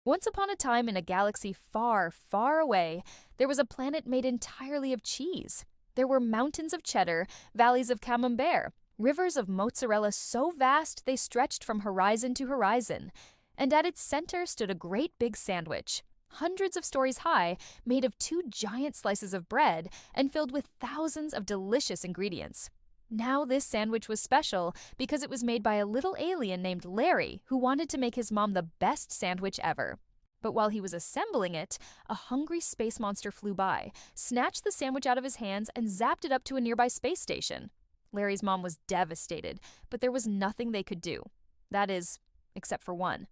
Once upon a time in a galaxy far, far away, there was a planet made entirely of cheese. There were mountains of cheddar, valleys of camembert, rivers of mozzarella so vast they stretched from horizon to horizon. And at its center stood a great big sandwich, hundreds of stories high, made of two giant slices of bread and filled with thousands of delicious ingredients. Now, this sandwich was special because it was made by a little alien named Larry who wanted to make his mom the best sandwich ever. But while he was assembling it, a hungry space monster flew by, snatched the sandwich out of his hands, and zapped it up to a nearby space station. Larry's mom was devastated, but there was nothing they could do. That is, except for one.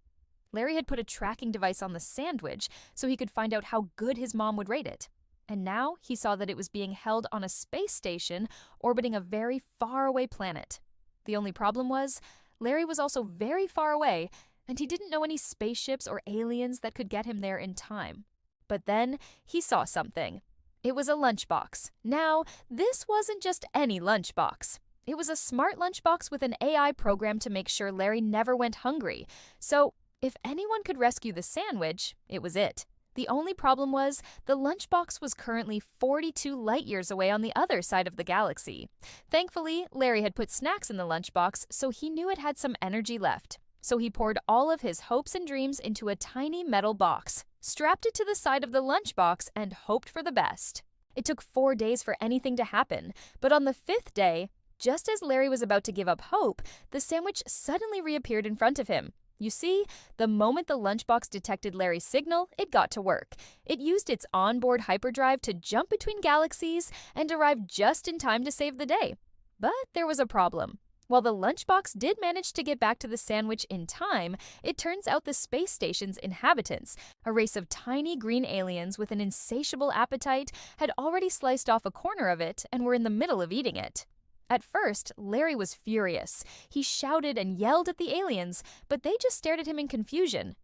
Larry had put a tracking device on the sandwich so he could find out how good his mom would rate it. And now he saw that it was being held on a space station orbiting a very far-away planet. The only problem was, Larry was also very far away, and he didn't know any spaceships or aliens that could get him there in time. But then he saw something. It was a lunchbox. Now, this wasn't just any lunchbox. It was a smart lunchbox with an AI program to make sure Larry never went hungry. So, if anyone could rescue the sandwich, it was it. The only problem was, the lunchbox was currently 42 light-years away on the other side of the galaxy. Thankfully, Larry had put snacks in the lunchbox, so he knew it had some energy left. So he poured all of his hopes and dreams into a tiny metal box, strapped it to the side of the lunchbox, and hoped for the best. It took 4 days for anything to happen, but on the 5th day, just as Larry was about to give up hope, the sandwich suddenly reappeared in front of him. You see, the moment the lunchbox detected Larry's signal, it got to work. It used its onboard hyperdrive to jump between galaxies and arrive just in time to save the day. But there was a problem. While the lunchbox did manage to get back to the sandwich in time, it turns out the space station's inhabitants, a race of tiny green aliens with an insatiable appetite, had already sliced off a corner of it and were in the middle of eating it. At first, Larry was furious. He shouted and yelled at the aliens, but they just stared at him in confusion.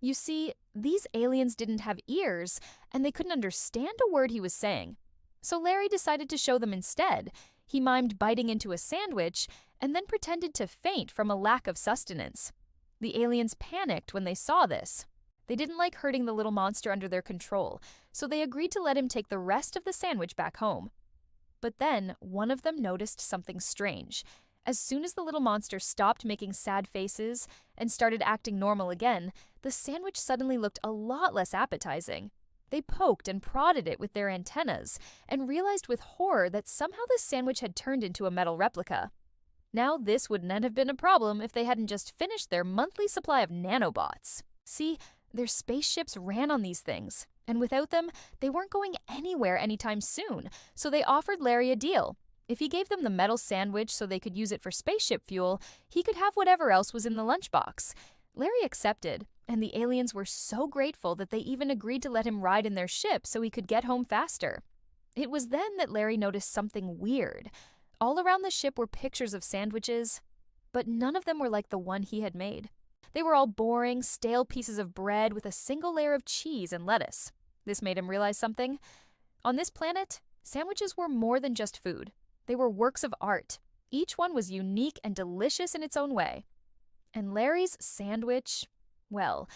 You see, these aliens didn't have ears, and they couldn't understand a word he was saying. So Larry decided to show them instead. He mimed biting into a sandwich, and then pretended to faint from a lack of sustenance. The aliens panicked when they saw this. They didn't like hurting the little monster under their control, so they agreed to let him take the rest of the sandwich back home. But then, one of them noticed something strange. As soon as the little monster stopped making sad faces and started acting normal again, the sandwich suddenly looked a lot less appetizing. They poked and prodded it with their antennas and realized with horror that somehow the sandwich had turned into a metal replica. Now, this would not have been a problem if they hadn't just finished their monthly supply of nanobots. See, their spaceships ran on these things, and without them, they weren't going anywhere anytime soon, so they offered Larry a deal. If he gave them the metal sandwich so they could use it for spaceship fuel, he could have whatever else was in the lunchbox. Larry accepted, and the aliens were so grateful that they even agreed to let him ride in their ship so he could get home faster. It was then that Larry noticed something weird. All around the ship were pictures of sandwiches, but none of them were like the one he had made. They were all boring, stale pieces of bread with a single layer of cheese and lettuce. This made him realize something. On this planet, sandwiches were more than just food. They were works of art. Each one was unique and delicious in its own way. And Larry's sandwich, well,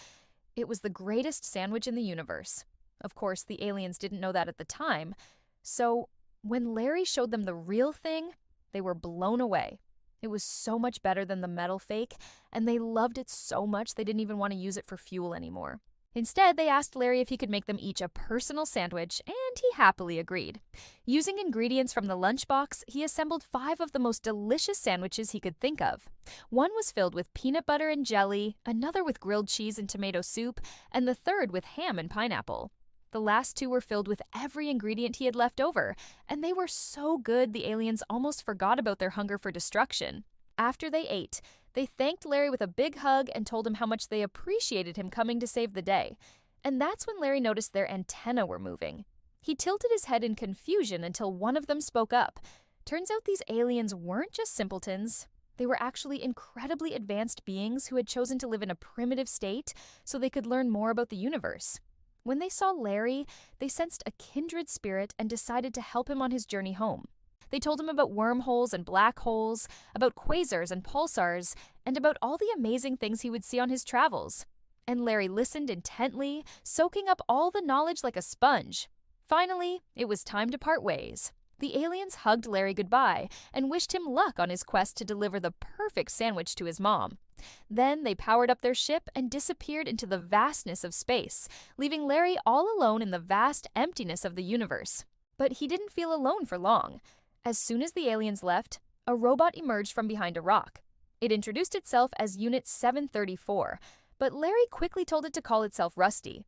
it was the greatest sandwich in the universe. Of course, the aliens didn't know that at the time. So, when Larry showed them the real thing, they were blown away. It was so much better than the metal fake, and they loved it so much they didn't even want to use it for fuel anymore. Instead, they asked Larry if he could make them each a personal sandwich, and he happily agreed. Using ingredients from the lunchbox, he assembled 5 of the most delicious sandwiches he could think of. One was filled with peanut butter and jelly, another with grilled cheese and tomato soup, and the third with ham and pineapple. The last 2 were filled with every ingredient he had left over, and they were so good the aliens almost forgot about their hunger for destruction. After they ate, they thanked Larry with a big hug and told him how much they appreciated him coming to save the day. And that's when Larry noticed their antennae were moving. He tilted his head in confusion until one of them spoke up. Turns out these aliens weren't just simpletons. They were actually incredibly advanced beings who had chosen to live in a primitive state so they could learn more about the universe. When they saw Larry, they sensed a kindred spirit and decided to help him on his journey home. They told him about wormholes and black holes, about quasars and pulsars, and about all the amazing things he would see on his travels. and Larry listened intently, soaking up all the knowledge like a sponge. Finally, it was time to part ways. The aliens hugged Larry goodbye and wished him luck on his quest to deliver the perfect sandwich to his mom. Then they powered up their ship and disappeared into the vastness of space, leaving Larry all alone in the vast emptiness of the universe. But he didn't feel alone for long. As soon as the aliens left, a robot emerged from behind a rock. It introduced itself as Unit 734, but Larry quickly told it to call itself Rusty.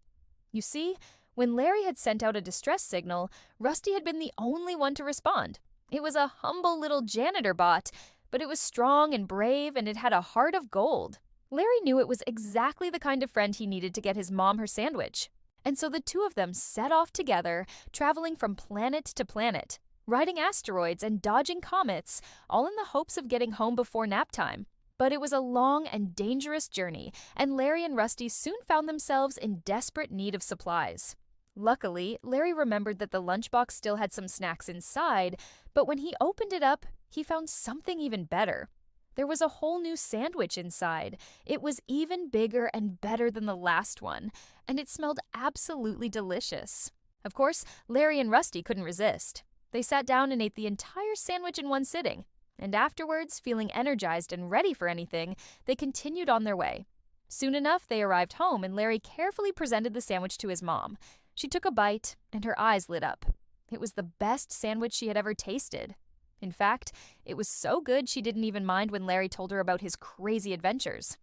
You see, when Larry had sent out a distress signal, Rusty had been the only one to respond. It was a humble little janitor bot, but it was strong and brave, and it had a heart of gold. Larry knew it was exactly the kind of friend he needed to get his mom her sandwich. And so the two of them set off together, traveling from planet to planet, riding asteroids and dodging comets, all in the hopes of getting home before nap time. But it was a long and dangerous journey, and Larry and Rusty soon found themselves in desperate need of supplies. Luckily, Larry remembered that the lunchbox still had some snacks inside, but when he opened it up, he found something even better. There was a whole new sandwich inside. It was even bigger and better than the last one, and it smelled absolutely delicious. Of course, Larry and Rusty couldn't resist. They sat down and ate the entire sandwich in one sitting, and afterwards, feeling energized and ready for anything, they continued on their way. Soon enough, they arrived home, and Larry carefully presented the sandwich to his mom. She took a bite, and her eyes lit up. It was the best sandwich she had ever tasted. In fact, it was so good she didn't even mind when Larry told her about his crazy adventures.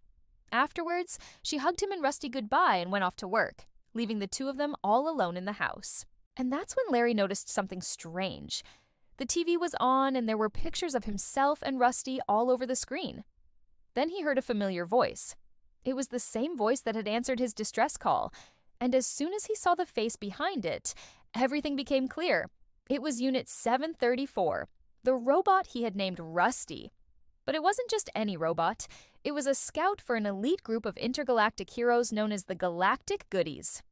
Afterwards, she hugged him and Rusty goodbye and went off to work, leaving the two of them all alone in the house. And that's when Larry noticed something strange. The TV was on, and there were pictures of himself and Rusty all over the screen. Then he heard a familiar voice. It was the same voice that had answered his distress call, and as soon as he saw the face behind it, everything became clear. It was Unit 734, the robot he had named Rusty. But it wasn't just any robot. It was a scout for an elite group of intergalactic heroes known as the Galactic Goodies.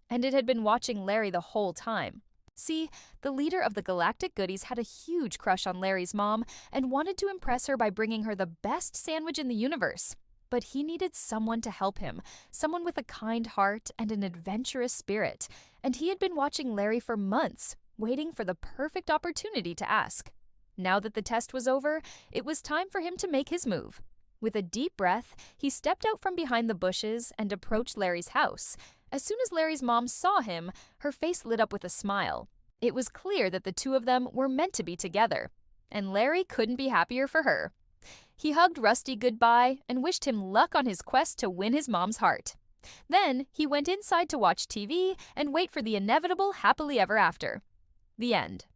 And it had been watching Larry the whole time. See, the leader of the Galactic Goodies had a huge crush on Larry's mom and wanted to impress her by bringing her the best sandwich in the universe. But he needed someone to help him, someone with a kind heart and an adventurous spirit. And he had been watching Larry for months, waiting for the perfect opportunity to ask. Now that the test was over, it was time for him to make his move. With a deep breath, he stepped out from behind the bushes and approached Larry's house. As soon as Larry's mom saw him, her face lit up with a smile. It was clear that the two of them were meant to be together, and Larry couldn't be happier for her. He hugged Rusty goodbye and wished him luck on his quest to win his mom's heart. Then he went inside to watch TV and wait for the inevitable happily ever after. The end.